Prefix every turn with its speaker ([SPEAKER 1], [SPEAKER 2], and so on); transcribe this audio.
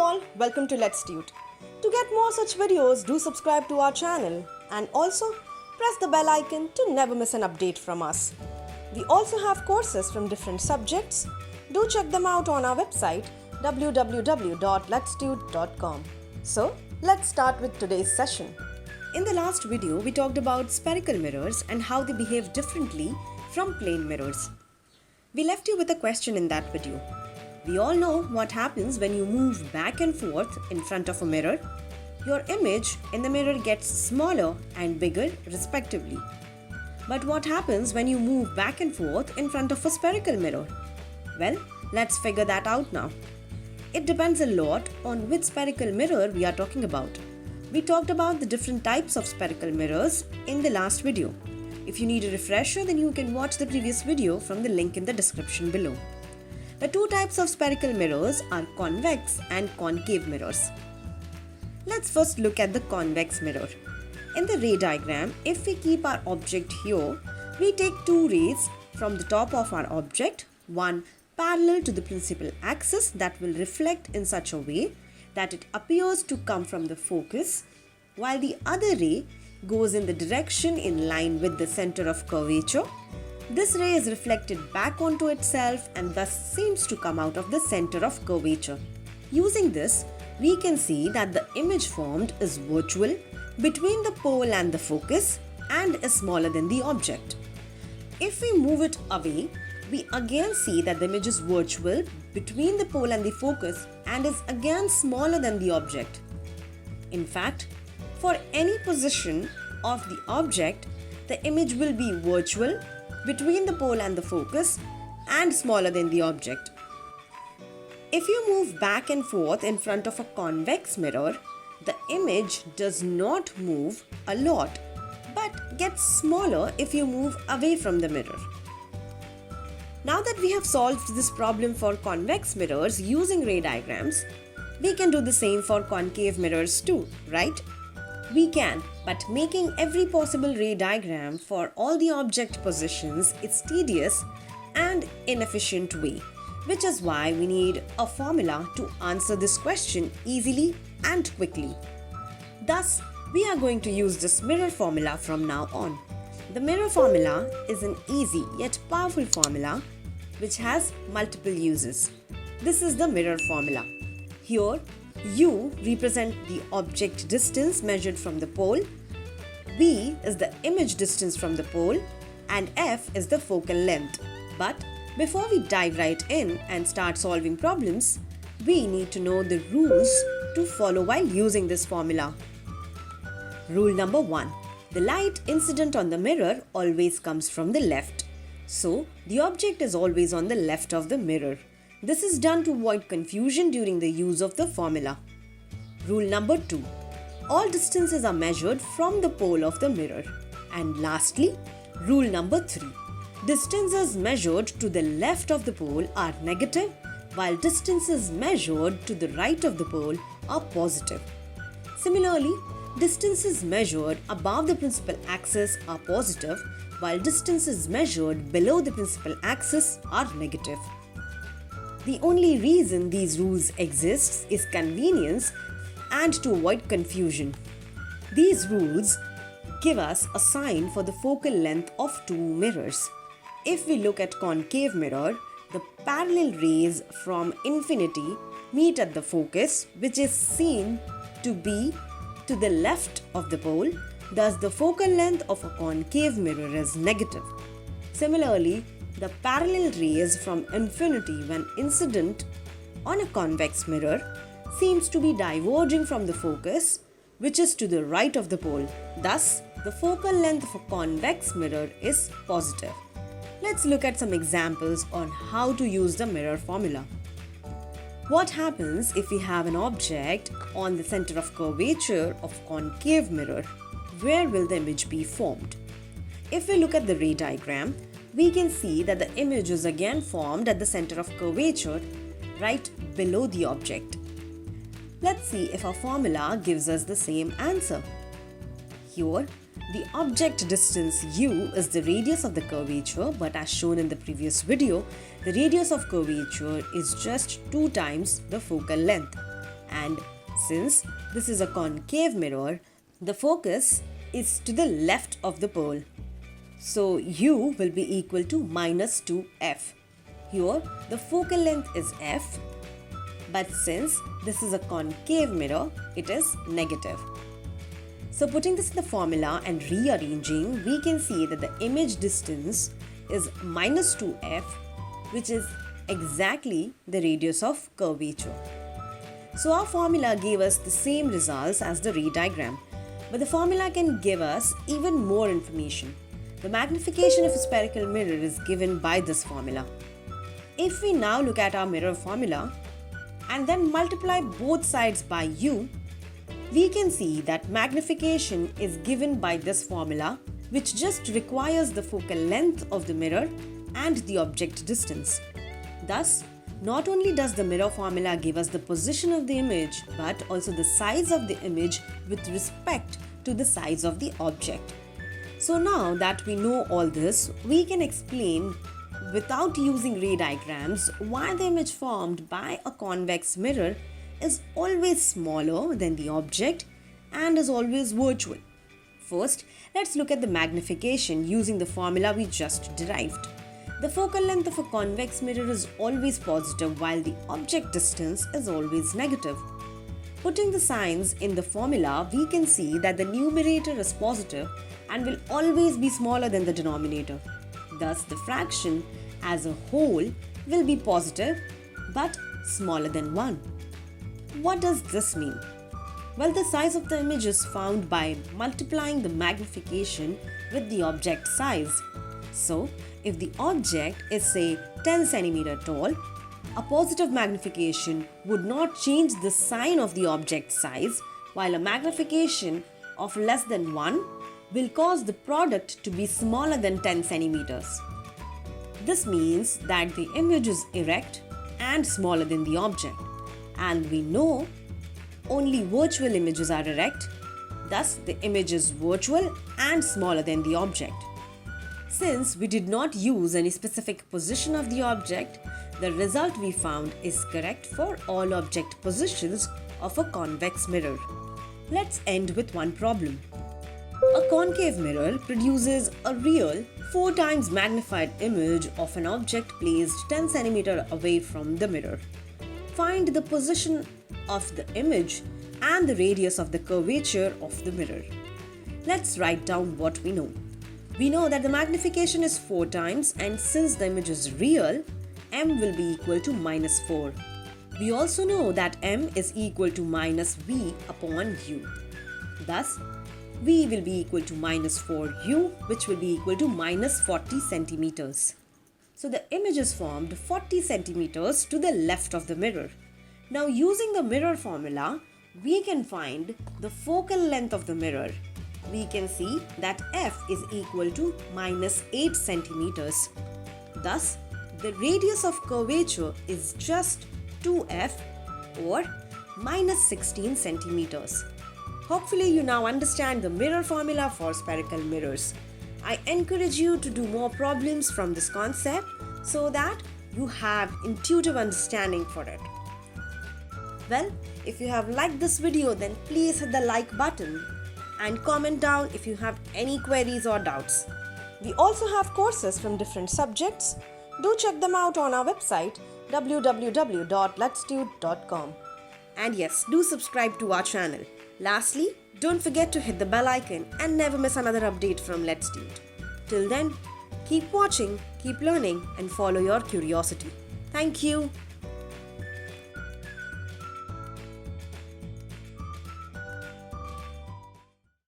[SPEAKER 1] all, welcome to Let's Tute. To get more such videos, do subscribe to our channel and also press the bell icon to never miss an update from us. We also have courses from different subjects. Do check them out on our website www.letstute.com. So, let's start with today's session. In the last video, we talked about spherical mirrors and how they behave differently from plane mirrors. We left you with a question in that video. We all know what happens when you move back and forth in front of a mirror. Your image in the mirror gets smaller and bigger respectively. But what happens when you move back and forth in front of a spherical mirror? Well, let's figure that out now. It depends a lot on which spherical mirror we are talking about. We talked about the different types of spherical mirrors in the last video. If you need a refresher, then you can watch the previous video from the link in the description below. The two types of spherical mirrors are convex and concave mirrors. Let's first look at the convex mirror. In the ray diagram, if we keep our object here, we take two rays from the top of our object, one parallel to the principal axis that will reflect in such a way that it appears to come from the focus, while the other ray goes in the direction in line with the center of curvature. This ray is reflected back onto itself and thus seems to come out of the center of curvature. Using this, we can see that the image formed is virtual between the pole and the focus and is smaller than the object. If we move it away, we again see that the image is virtual between the pole and the focus and is again smaller than the object. In fact, for any position of the object, the image will be virtual between the pole and the focus and smaller than the object. If you move back and forth in front of a convex mirror, the image does not move a lot but gets smaller if you move away from the mirror. Now that we have solved this problem for convex mirrors using ray diagrams, we can do the same for concave mirrors too, right? We can, but making every possible ray diagram for all the object positions is tedious and inefficient way, which is why we need a formula to answer this question easily and quickly. Thus, we are going to use this mirror formula from now on. The mirror formula is an easy yet powerful formula which has multiple uses. This is the mirror formula. Here, U represent the object distance measured from the pole, V is the image distance from the pole, and F is the focal length. But before we dive right in and start solving problems, we need to know the rules to follow while using this formula. Rule number 1. The light incident on the mirror always comes from the left. So, the object is always on the left of the mirror. This is done to avoid confusion during the use of the formula. Rule number 2. All distances are measured from the pole of the mirror. And lastly, rule number 3. Distances measured to the left of the pole are negative, while distances measured to the right of the pole are positive. Similarly, distances measured above the principal axis are positive, while distances measured below the principal axis are negative. The only reason these rules exist is convenience and to avoid confusion. These rules give us a sign for the focal length of two mirrors. If we look at concave mirror, the parallel rays from infinity meet at the focus, which is seen to be to the left of the pole. Thus, the focal length of a concave mirror is negative. Similarly, the parallel rays from infinity when incident on a convex mirror seems to be diverging from the focus, which is to the right of the pole. Thus, the focal length of a convex mirror is positive. Let's look at some examples on how to use the mirror formula. What happens if we have an object on the center of curvature of concave mirror? Where will the image be formed? If we look at the ray diagram, we can see that the image is again formed at the center of curvature right below the object. Let's see if our formula gives us the same answer. Here, the object distance u is the radius of the curvature, but as shown in the previous video, the radius of curvature is just 2 times the focal length. And since this is a concave mirror, the focus is to the left of the pole. So U will be equal to minus 2f. Here the focal length is f, but since this is a concave mirror, it is negative. So putting this in the formula and rearranging, we can see that the image distance is minus 2f, which is exactly the radius of curvature. So our formula gave us the same results as the ray diagram, but the formula can give us even more information. The magnification of a spherical mirror is given by this formula. If we now look at our mirror formula and then multiply both sides by u, we can see that magnification is given by this formula, which just requires the focal length of the mirror and the object distance. Thus, not only does the mirror formula give us the position of the image, but also the size of the image with respect to the size of the object. So now that we know all this, we can explain without using ray diagrams why the image formed by a convex mirror is always smaller than the object and is always virtual. First, let's look at the magnification using the formula we just derived. The focal length of a convex mirror is always positive while the object distance is always negative. Putting the signs in the formula, we can see that the numerator is positive and will always be smaller than the denominator. Thus, the fraction as a whole will be positive but smaller than 1. What does this mean? Well, the size of the image is found by multiplying the magnification with the object size. So, if the object is say 10 cm tall, a positive magnification would not change the sign of the object size, while a magnification of less than 1 will cause the product to be smaller than 10 centimeters. This means that the image is erect and smaller than the object, and we know only virtual images are erect, thus the image is virtual and smaller than the object. Since we did not use any specific position of the object, the result we found is correct for all object positions of a convex mirror. Let's end with one problem. A concave mirror produces a real 4 times magnified image of an object placed 10 cm away from the mirror. Find the position of the image and the radius of the curvature of the mirror. Let's write down what we know. We know that the magnification is 4 times, and since the image is real, m will be equal to minus 4. We also know that m is equal to minus v upon u. Thus, v will be equal to minus 4u, which will be equal to minus 40 centimeters. So the image is formed 40 centimeters to the left of the mirror. Now using the mirror formula, we can find the focal length of the mirror. We can see that f is equal to minus 8 centimeters. Thus, the radius of curvature is just 2f or minus 16 centimeters. Hopefully you now understand the mirror formula for spherical mirrors. I encourage you to do more problems from this concept so that you have intuitive understanding for it. Well, if you have liked this video, then please hit the like button and comment down if you have any queries or doubts. We also have courses from different subjects. Do check them out on our website www.letstude.com. And yes, do subscribe to our channel. Lastly, don't forget to hit the bell icon and never miss another update from Let's Dude. Till then, keep watching, keep learning, and follow your curiosity. Thank you.